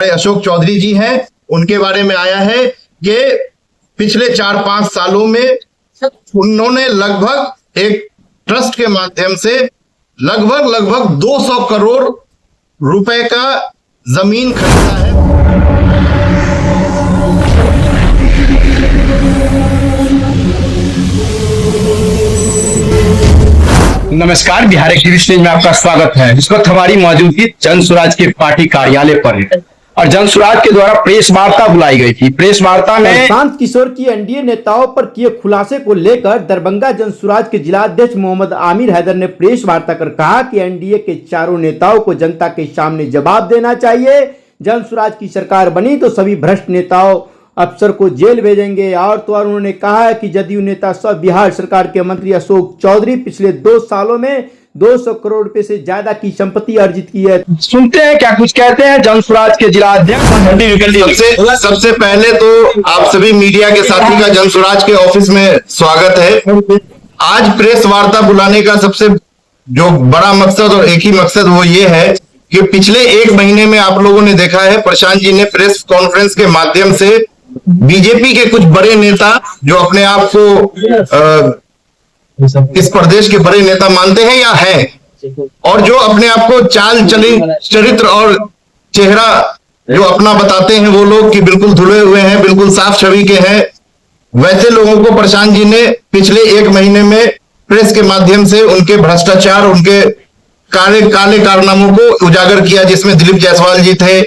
अशोक चौधरी जी हैं, उनके बारे में आया है कि पिछले 4-5 सालों में उन्होंने लगभग एक ट्रस्ट के माध्यम से लगभग 200 करोड़ रुपए का जमीन खरीदा है। नमस्कार, बिहार एक्टिविस्ट न्यूज में आपका स्वागत है। इस वक्त हमारी मौजूदगी जन स्वराज के पार्टी कार्यालय पर है और जन स्वराज के द्वारा प्रेस वार्ता बुलाई गई थी। प्रेस वार्ता में प्रशांत किशोर की एनडीए नेताओं पर किए खुलासे को लेकर दरभंगा जन स्वराज के जिलाध्यक्ष मोहम्मद आमिर हैदर ने प्रेस वार्ता कर कहा कि एनडीए के चारों नेताओं को जनता के सामने जवाब देना चाहिए। जन स्वराज की सरकार बनी तो सभी भ्रष्ट नेताओं अफसर को जेल भेजेंगे। और तो और उन्होंने कहा है कि जदयू नेता सह बिहार सरकार के मंत्री अशोक चौधरी पिछले 2 सालों में 200 करोड़ रुपए से ज्यादा की संपत्ति अर्जित की है। सुनते हैं क्या कुछ कहते हैं जन स्वराज के जिलाध्यक्ष। सबसे पहले तो आप सभी मीडिया के साथी का जन स्वराज के ऑफिस में स्वागत है। आज प्रेस वार्ता बुलाने का सबसे जो बड़ा मकसद और एक ही मकसद वो ये है कि पिछले 1 महीने में आप लोगों ने देखा है प्रशांत जी ने प्रेस कॉन्फ्रेंस के माध्यम से बीजेपी के कुछ बड़े नेता जो अपने आप को इस प्रदेश के बड़े नेता मानते हैं या हैं, और जो अपने आप को चाल चरित्र और चेहरा जो अपना बताते हैं वो लोग कि बिल्कुल धुले हुए हैं, बिल्कुल साफ छवि के हैं, वैसे लोगों को प्रशांत जी ने पिछले 1 महीने में प्रेस के माध्यम से उनके भ्रष्टाचार, उनके काले कारनामों को उजागर किया, जिसमें दिलीप जायसवाल जी थे,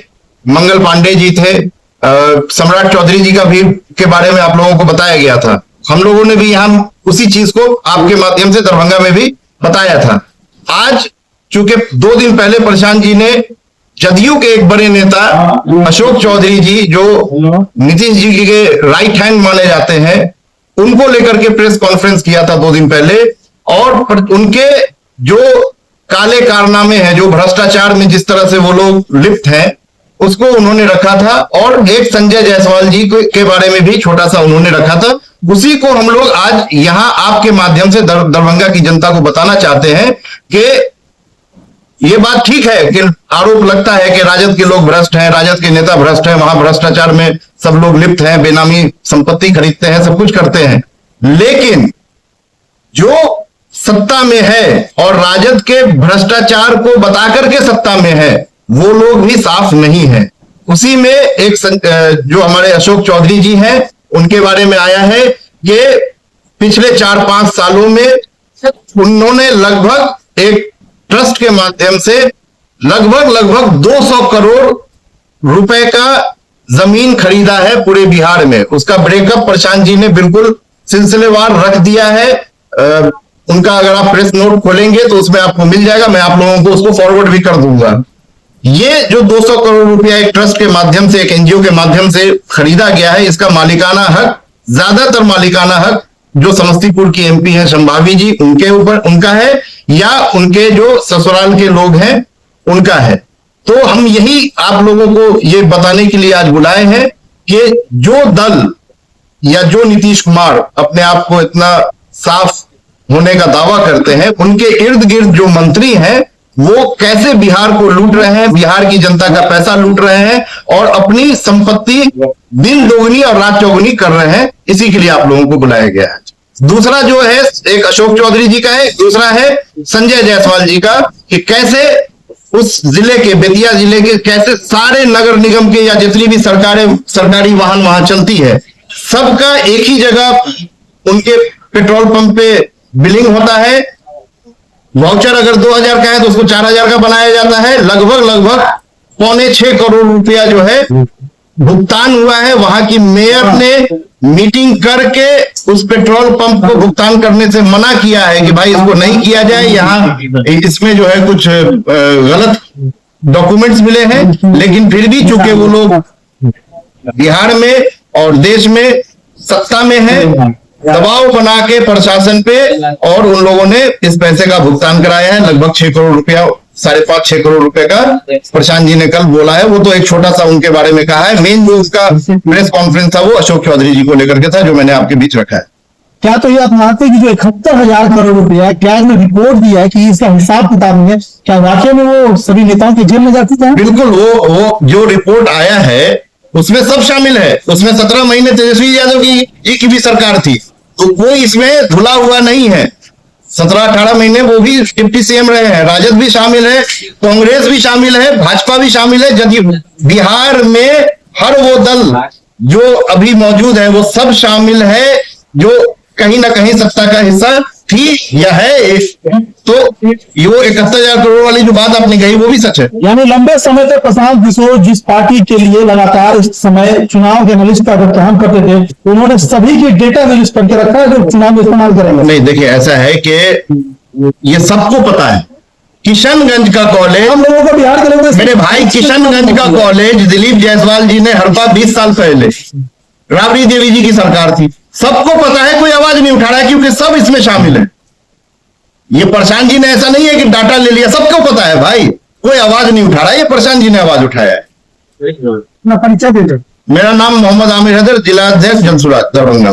मंगल पांडे जी थे, सम्राट चौधरी जी का भी के बारे में आप लोगों को बताया गया था। हम लोगों ने भी यहाँ उसी चीज को आपके माध्यम से दरभंगा में भी बताया था। आज चूंकि 2 दिन पहले प्रशांत जी ने जदयू के एक बड़े नेता अशोक चौधरी जी जो नीतीश जी के राइट हैंड माने जाते हैं, उनको लेकर के प्रेस कॉन्फ्रेंस किया था 2 दिन पहले, और उनके जो काले कारनामे हैं, जो भ्रष्टाचार में जिस तरह से वो लोग लिप्त हैं, उसको उन्होंने रखा था। और एक संजय जायसवाल जी के बारे में भी छोटा सा उन्होंने रखा था। उसी को हम लोग आज यहां आपके माध्यम से दरभंगा की जनता को बताना चाहते हैं कि ये बात ठीक है कि आरोप लगता है कि राजद के लोग भ्रष्ट हैं, राजद के नेता भ्रष्ट हैं, वहां भ्रष्टाचार में सब लोग लिप्त हैं, बेनामी संपत्ति खरीदते हैं, सब कुछ करते हैं, लेकिन जो सत्ता में है और राजद के भ्रष्टाचार को बताकर के सत्ता में है, वो लोग भी साफ नहीं है। उसी में एक जो हमारे अशोक चौधरी जी हैं, उनके बारे में आया है कि पिछले 4-5 सालों में उन्होंने लगभग एक ट्रस्ट के माध्यम से लगभग 200 करोड़ रुपए का जमीन खरीदा है पूरे बिहार में। उसका ब्रेकअप प्रशांत जी ने बिल्कुल सिलसिलेवार रख दिया है। उनका अगर आप प्रेस नोट खोलेंगे तो उसमें आपको मिल जाएगा, मैं आप लोगों को उसको फॉरवर्ड भी कर दूंगा। ये जो 200 करोड़ रुपया एक ट्रस्ट के माध्यम से, एक एनजीओ के माध्यम से खरीदा गया है, इसका मालिकाना हक, ज्यादातर मालिकाना हक जो समस्तीपुर की एमपी हैं संभावी जी, उनके ऊपर उनका है, या उनके जो ससुराल के लोग हैं उनका है। तो हम यही आप लोगों को ये बताने के लिए आज बुलाए हैं कि जो दल या जो नीतीश कुमार अपने आप को इतना साफ होने का दावा करते हैं, उनके इर्द गिर्द जो मंत्री हैं वो कैसे बिहार को लूट रहे हैं, बिहार की जनता का पैसा लूट रहे हैं और अपनी संपत्ति दिन दोगुनी और रात चौगुनी कर रहे हैं। इसी के लिए आप लोगों को बुलाया गया है। दूसरा जो है एक अशोक चौधरी जी का है, दूसरा है संजय जायसवाल जी का, कि कैसे उस जिले के, बेतिया जिले के, कैसे सारे नगर निगम के या जितनी भी सरकारी वाहन वहां चलती है, सबका एक ही जगह उनके पेट्रोल पंप पे बिलिंग होता है। वाउचर अगर 2000 का है तो उसको 4000 का बनाया जाता है। लगभग 5.25 करोड़ रुपया जो है भुगतान हुआ है। वहां की मेयर ने मीटिंग करके उस पेट्रोल पंप को भुगतान करने से मना किया है कि भाई इसको नहीं किया जाए, यहाँ इसमें जो है कुछ गलत डॉक्यूमेंट्स मिले हैं। लेकिन फिर भी चूंकि वो लोग बिहार में और देश में सत्ता में है, दबाव बना के प्रशासन पे, और उन लोगों ने इस पैसे का भुगतान कराया है। लगभग 6 करोड़ रुपया, 5.5-6 करोड़ रुपए का प्रशांत जी ने कल बोला है। वो तो एक छोटा सा उनके बारे में कहा है। मेन जो उसका प्रेस कॉन्फ्रेंस था वो अशोक चौधरी जी को लेकर के था, जो मैंने आपके बीच रखा है। क्या तो ये आप मानते हैं कि जो 71,000 करोड़ रुपया क्या इसमें रिपोर्ट दिया है कि इसका हिसाब किताब नहीं है, क्या वाकई में वो सभी नेताओं के जेल में जा चुके हैं? बिल्कुल, वो जो रिपोर्ट आया है उसमें सब शामिल है। उसमें 17 महीने तेजस्वी यादव की भी सरकार थी, तो कोई इसमें धुला हुआ नहीं है। 17-18 महीने वो भी डिप्टी सीएम रहे हैं, राजद भी शामिल है, कांग्रेस भी शामिल है, भाजपा भी शामिल है, जदयू। बिहार में हर वो दल जो अभी मौजूद है वो सब शामिल है जो कहीं ना कहीं सत्ता का हिस्सा थी या है। तो ये वो 71,000 करोड़ वाली जो बात आपने कही वो भी सच है। यानी लंबे समय तक प्रशांत किशोर जिस पार्टी के लिए लगातार इस समय चुनाव के एनालिस्ट का काम करते थे, उन्होंने सभी की डेटा एनालिस करके रखा है जो चुनाव में इस्तेमाल करेंगे। नहीं, देखिए ऐसा है कि ये सबको पता है। किशनगंज का कॉलेज, हम लोगों को बिहार के लोग, मेरे भाई, किशनगंज का कॉलेज दिलीप जायसवाल जी ने हड़पा 20 साल पहले, राबड़ी देवी जी की सरकार थी। सबको पता है, कोई आवाज नहीं उठा रहा है क्योंकि सब इसमें शामिल है। ये प्रशांत जी ने ऐसा नहीं है कि डाटा ले लिया, सबको पता है भाई, कोई आवाज नहीं उठा रहा है। ये प्रशांत जी ने आवाज उठाया है। अपना परिचय दे दो। मेरा नाम मोहम्मद आमिर हैदर, जिला अध्यक्ष जनसुराज दरभंगा।